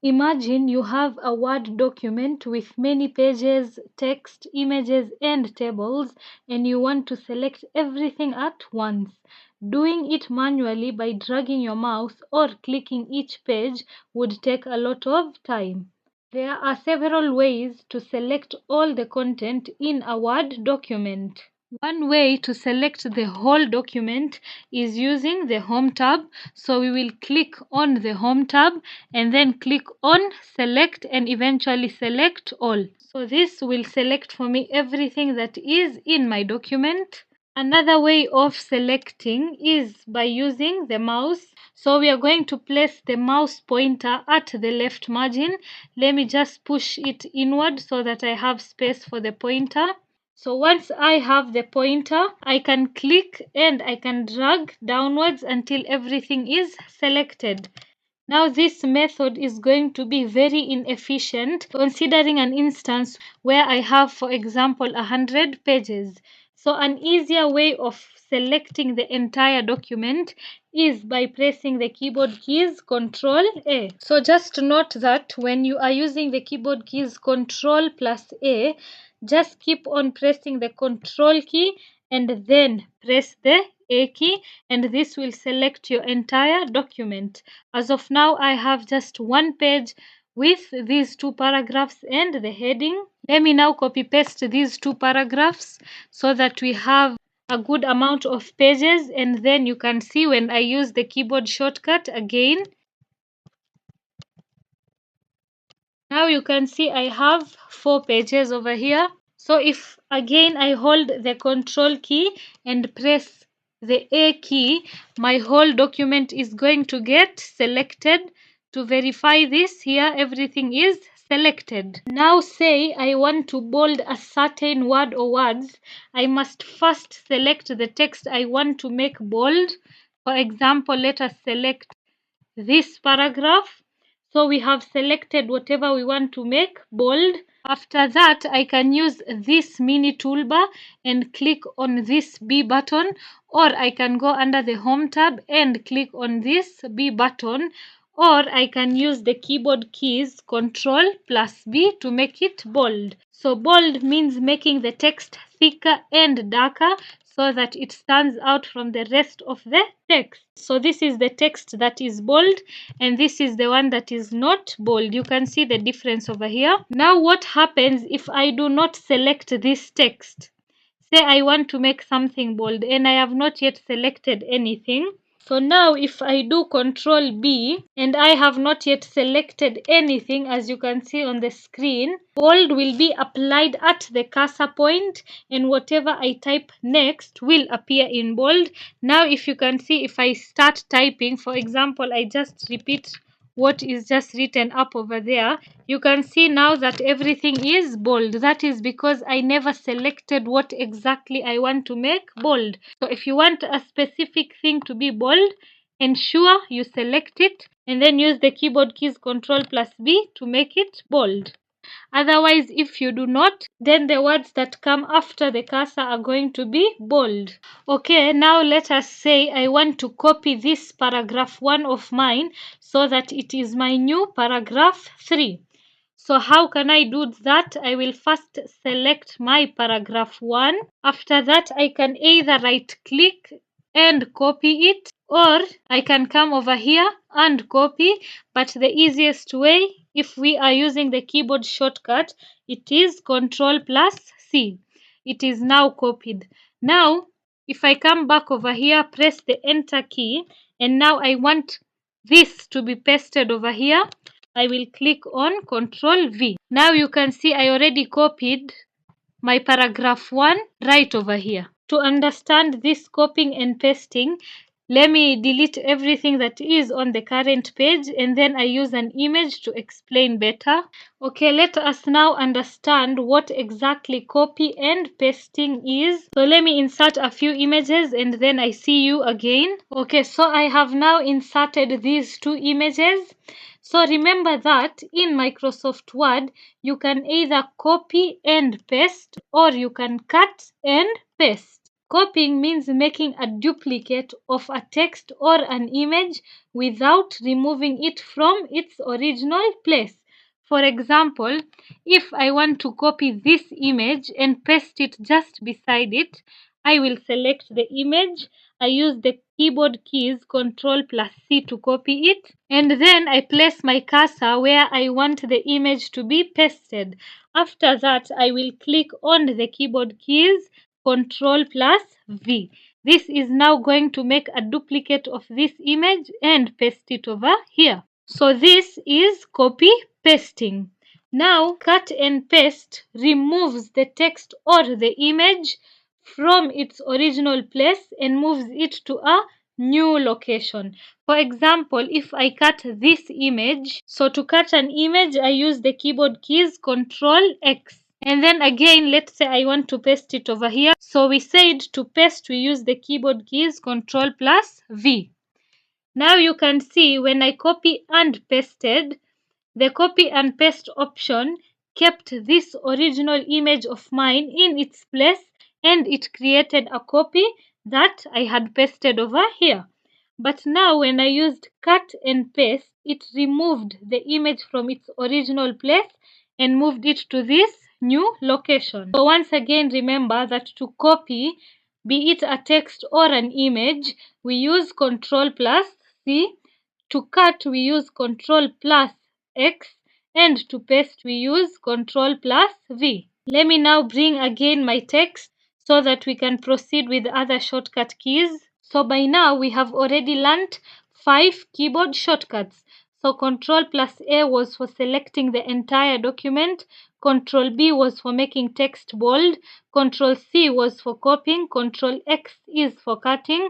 Imagine you have a Word document with many pages, text, images, and tables, and you want to select everything at once. Doing it manually by dragging your mouse or clicking each page would take a lot of time. There are several ways to select all the content in a Word document. One way to select the whole document is using the Home tab. So we will click on the Home tab and then click on Select and eventually select all. So this will select for me everything that is in my document. Another way of selecting is by using the mouse. So we are going to place the mouse pointer at the left margin. Let me just push it inward so that I have space for the pointer. So once I have the pointer, I can click and I can drag downwards until everything is selected. Now this method is going to be very inefficient considering an instance where I have, for example, 100 pages. So an easier way of selecting the entire document is by pressing the keyboard keys Ctrl A. So just note that when you are using the keyboard keys Ctrl plus A, just keep on pressing the Ctrl key and then press the A key, and this will select your entire document. As of now, I have just one page with these two paragraphs and the heading. Let me now copy paste these two paragraphs so that we have a good amount of pages, and then you can see when I use the keyboard shortcut again. Now you can see I have 4 pages over here. So if again I hold the Control key and press the A key, my whole document is going to get selected. To verify this, here everything is selected. Now say I want to bold a certain word or words, I must first select the text I want to make bold. For example, let us select this paragraph. So we have selected whatever we want to make bold. After that, I can use this mini toolbar and click on this B button, or I can go under the Home tab and click on this B button, or I can use the keyboard keys Ctrl plus B to make it bold. So bold means making the text thicker and darker so that it stands out from the rest of the text. So this is the text that is bold and this is the one that is not bold. You can see the difference over here. Now what happens if I do not select this text? Say I want to make something bold and I have not yet selected anything. So now if I do Control B and I have not yet selected anything, as you can see on the screen, bold will be applied at the cursor point and whatever I type next will appear in bold. Now if you can see, if I start typing, for example, I just repeat what is just written up over there, you can see now that everything is bold. That is because I never selected what exactly I want to make bold. So if you want a specific thing to be bold, ensure you select it and then use the keyboard keys Ctrl plus B to make it bold. Otherwise, if you do not, then the words that come after the cursor are going to be bold. Okay, now let us say I want to copy this paragraph 1 of mine so that it is my new paragraph 3. So how can I do that? I will first select my paragraph 1. After that, I can either right click and copy it, or I can come over here and copy. But the easiest way, if we are using the keyboard shortcut, it is Ctrl plus C. It is now copied. Now if I come back over here, press the enter key, and now I want this to be pasted over here, I will click on Ctrl V. Now you can see I already copied my paragraph 1 right over here. To understand this copying and pasting, let me delete everything that is on the current page and then I use an image to explain better. Okay, let us now understand what exactly copy and pasting is. So let me insert a few images and then I see you again. Okay, so I have now inserted these 2 images. So remember that in Microsoft Word, you can either copy and paste or you can cut and paste. Copying means making a duplicate of a text or an image without removing it from its original place. For example, if I want to copy this image and paste it just beside it, I will select the image. I use the keyboard keys Ctrl plus C to copy it, and then I place my cursor where I want the image to be pasted. After that, I will click on the keyboard keys Ctrl plus V. This is now going to make a duplicate of this image and paste it over here. So this is copy pasting. Now cut and paste removes the text or the image from its original place and moves it to a new location. For example, if I cut this image, so to cut an image I use the keyboard keys Ctrl X. And then again, let's say I want to paste it over here. So we said to paste we use the keyboard keys Ctrl plus V. Now you can see when I copy and pasted, the copy and paste option kept this original image of mine in its place and it created a copy that I had pasted over here. But now when I used cut and paste, it removed the image from its original place and moved it to this new location. So once again, remember that to copy, be it a text or an image, we use Ctrl plus C. To cut, we use Ctrl plus X, and to paste we use Ctrl plus V. Let me now bring again my text so that we can proceed with other shortcut keys. So by now we have already learnt 5 keyboard shortcuts. So Ctrl plus A was for selecting the entire document, Ctrl B was for making text bold, Ctrl C was for copying, Ctrl X is for cutting,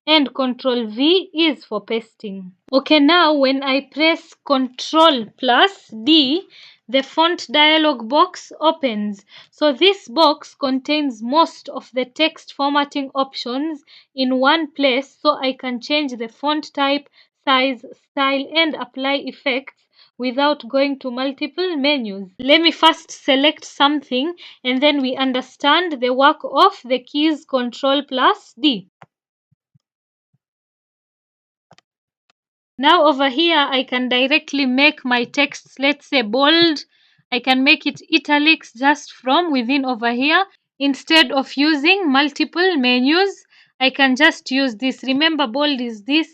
and Ctrl V is for pasting. Okay, now when I press Ctrl plus D, the font dialog box opens. So this box contains most of the text formatting options in one place, so I can change the font type, size, style, and apply effects without going to multiple menus. Let me first select something and then we understand the work of the keys Ctrl plus D. Now over here, I can directly make my text, let's say bold. I can make it italics just from within over here. Instead of using multiple menus, I can just use this. Remember, bold is this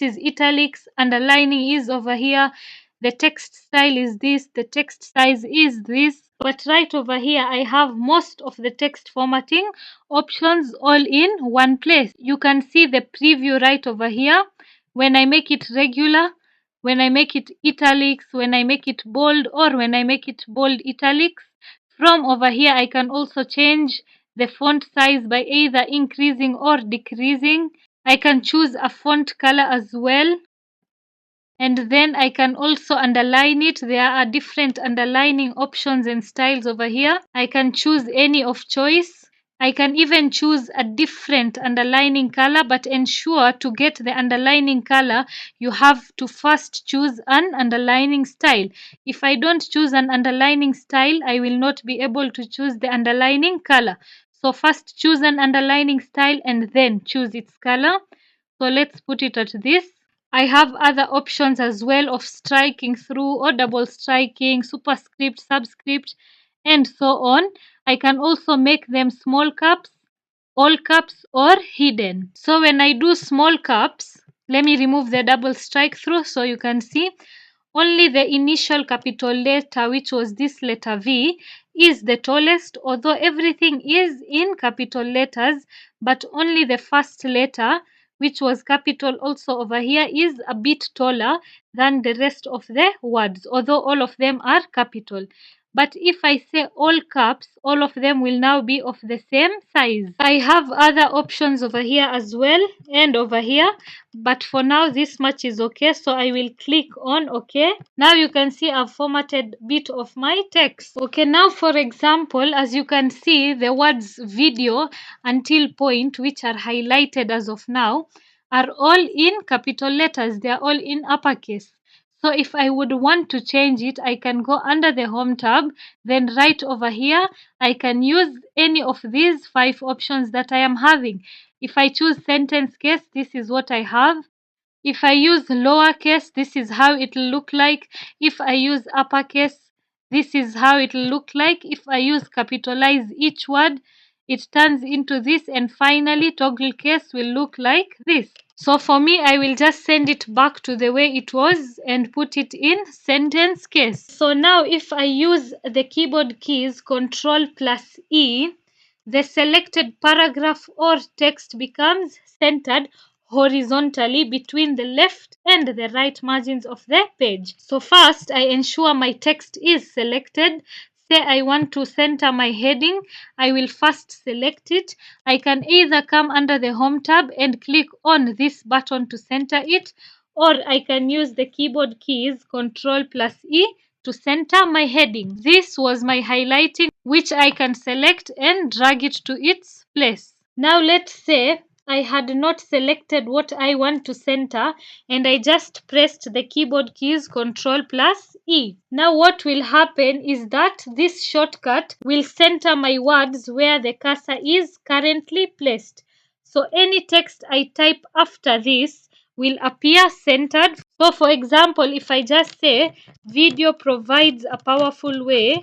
is italics, underlining is over here, the text style is this, the text size is this. But right over here, I have most of the text formatting options all in one place. You can see the preview right over here. When I make it regular, when I make it italics, when I make it bold, or when I make it bold italics, from over here I can also change the font size by either increasing or decreasing. I can choose a font color as well, and then I can also underline it. There are different underlining options and styles over here. I can choose any of choice. I can even choose a different underlining color, but ensure to get the underlining color, you have to first choose an underlining style. If I don't choose an underlining style, I will not be able to choose the underlining color. So first choose an underlining style and then choose its color. So let's put it at this. I have other options as well of striking through or double striking, superscript, subscript, and so on. I can also make them small caps, all caps, or hidden. So when I do small caps, let me remove the double strike through so you can see. Only the initial capital letter, which was this letter V, is the tallest, although everything is in capital letters, but only the first letter, which was capital also over here, is a bit taller than the rest of the words, although all of them are capital. But if I say all caps, all of them will now be of the same size. I have other options over here as well and over here, but for now this much is okay, so I will click on OK. Now you can see I've formatted bit of my text. Okay, now for example, as you can see, the words video until point, which are highlighted as of now, are all in capital letters. They are all in uppercase. So if I would want to change it, I can go under the home tab, then right over here, I can use any of these 5 options that I am having. If I choose sentence case, this is what I have. If I use lowercase, this is how it will look like. If I use uppercase, this is how it will look like. If I use capitalize each word, it turns into this, and finally toggle case will look like this. So for me, I will just send it back to the way it was and put it in sentence case. So now if I use the keyboard keys Control plus E, the selected paragraph or text becomes centered horizontally between the left and the right margins of the page. So first I ensure my text is selected. Say I want to center my heading, I will first select it. I can either come under the home tab and click on this button to center it, or I can use the keyboard keys Control plus E to center my heading. This was my highlighting, which I can select and drag it to its place. Now let's say I had not selected what I want to center and I just pressed the keyboard keys Control plus E. Now what will happen is that this shortcut will center my words where the cursor is currently placed. So any text I type after this will appear centered. So for example, if I just say video provides a powerful way,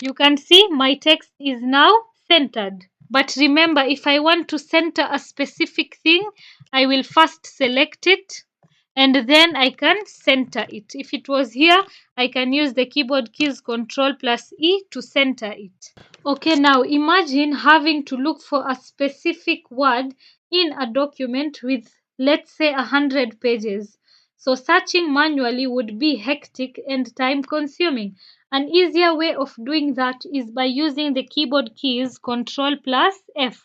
you can see my text is now centered. But remember, if I want to center a specific thing, I will first select it and then I can center it. If it was here, I can use the keyboard keys Control plus E to center it. Okay, now imagine having to look for a specific word in a document with, let's say, 100 pages. So searching manually would be hectic and time consuming. An easier way of doing that is by using the keyboard keys Control plus F.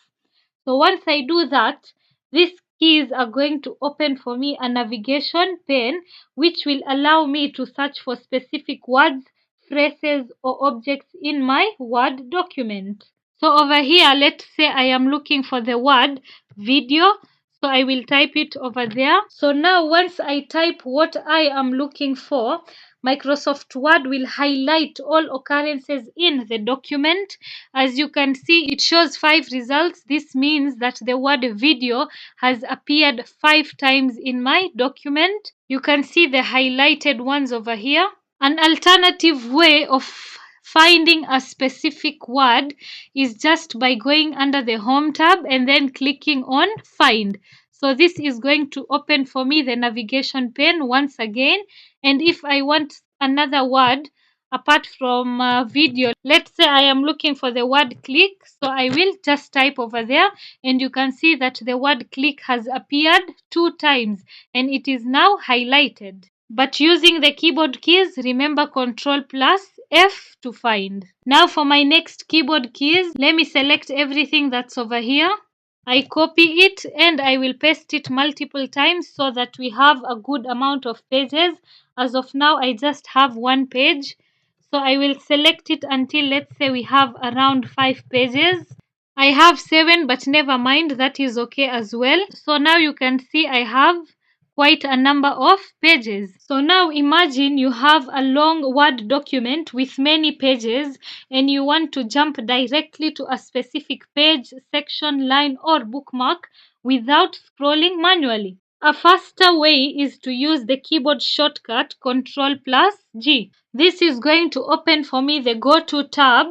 So once I do that, these keys are going to open for me a navigation pane which will allow me to search for specific words, phrases or objects in my Word document. So over here, let's say I am looking for the word video. So I will type it over there. So now once I type what I am looking for, Microsoft Word will highlight all occurrences in the document. As you can see, it shows 5 results. This means that the word video has appeared 5 times in my document. You can see the highlighted ones over here. An alternative way of finding a specific word is just by going under the home tab and then clicking on find. So this is going to open for me the navigation pane once again, and if I want another word apart from video, let's say I am looking for the word click, so I will just type over there and you can see that the word click has appeared 2 times and it is now highlighted. But using the keyboard keys, remember Control plus F to find. Now for my next keyboard keys, let me select everything that's over here. I copy it and I will paste it multiple times so that we have a good amount of pages. As of now, I just have 1 page. So I will select it until, let's say, we have around 5 pages. I have 7, but never mind, that is okay as well. So now you can see I have quite a number of pages. So now imagine you have a long Word document with many pages and you want to jump directly to a specific page, section, line or bookmark without scrolling manually. A faster way is to use the keyboard shortcut Control plus G. This is going to open for me the Go To tab,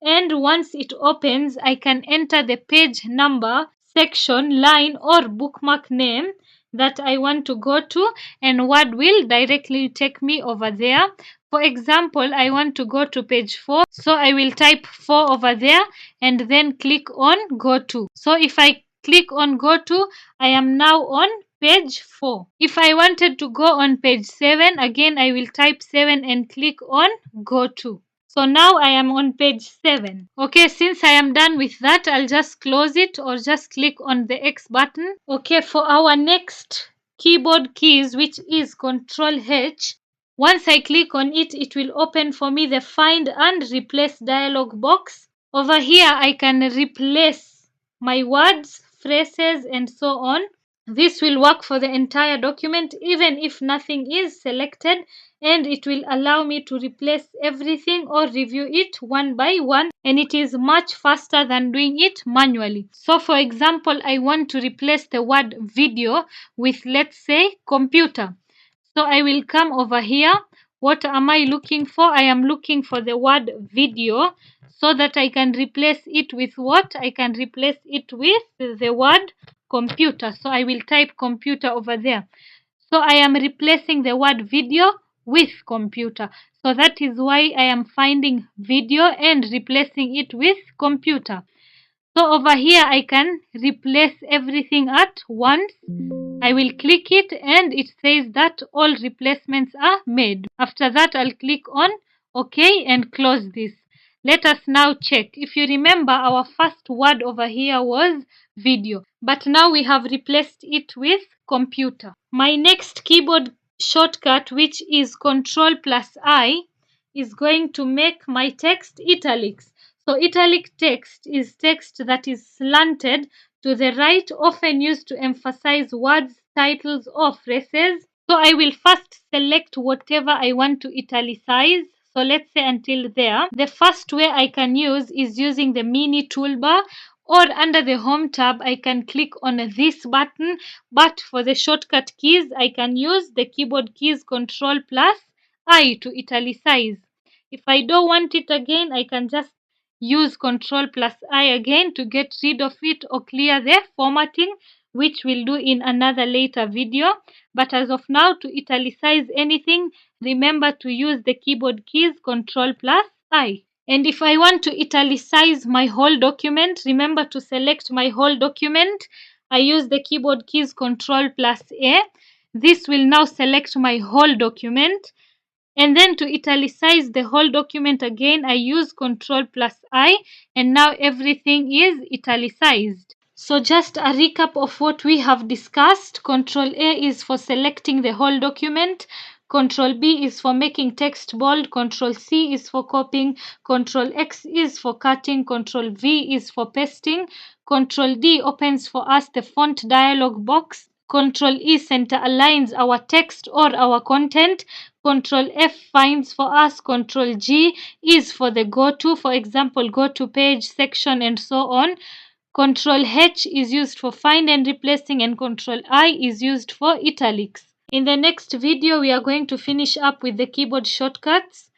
and once it opens, I can enter the page number, section, line or bookmark name that I want to go to, and Word will directly take me over there. For example, I want to go to page 4, so I will type 4 over there and then click on Go To. So if I click on Go To, I am now on page 4. If I wanted to go on page 7, again I will type 7 and click on Go To. So now I am on page 7. Okay, since I am done with that, I'll just close it or just click on the X button. Okay, for our next keyboard keys, which is Control H, once I click on it, it will open for me the Find and Replace dialog box. Over here, I can replace my words, phrases, and so on. This will work for the entire document even if nothing is selected, and it will allow me to replace everything or review it one by one, and it is much faster than doing it manually. So for example, I want to replace the word video with, let's say, computer. So I will come over here. What am I looking for? I am looking for the word video, so that I can replace it with what? I can replace it with the word computer. So I will type computer over there. So I am replacing the word video with computer. So that is why I am finding video and replacing it with computer. So over here I can replace everything at once. I will click it and it says that all replacements are made. After that I'll click on OK and close this. Let us now check. If you remember, our first word over here was video, but now we have replaced it with computer. My next keyboard shortcut, which is Ctrl plus I, is going to make my text italics. So italic text is text that is slanted to the right, often used to emphasize words, titles, or phrases. So I will first select whatever I want to italicize. So let's say until there. The first way I can use is using the mini toolbar, or under the home tab I can click on this button, but for the shortcut keys I can use the keyboard keys Ctrl plus I to italicize. If I don't want it again, I can just use Ctrl plus I again to get rid of it or clear the formatting, which we'll do in another later video. But as of now, to italicize anything, remember to use the keyboard keys Ctrl plus I. And if I want to italicize my whole document, remember to select my whole document. I use the keyboard keys Ctrl plus A. This will now select my whole document. And then to italicize the whole document again, I use Ctrl plus I, and now everything is italicized. So just a recap of what we have discussed. Ctrl A is for selecting the whole document. Ctrl B is for making text bold. Ctrl C is for copying. Ctrl X is for cutting. Ctrl V is for pasting. Ctrl D opens for us the font dialog box. Ctrl E center aligns our text or our content. Ctrl F finds for us. Ctrl G is for the go to, for example, go to page, section, and so on. Ctrl H is used for find and replacing, and Ctrl I is used for italics. In the next video, we are going to finish up with the keyboard shortcuts.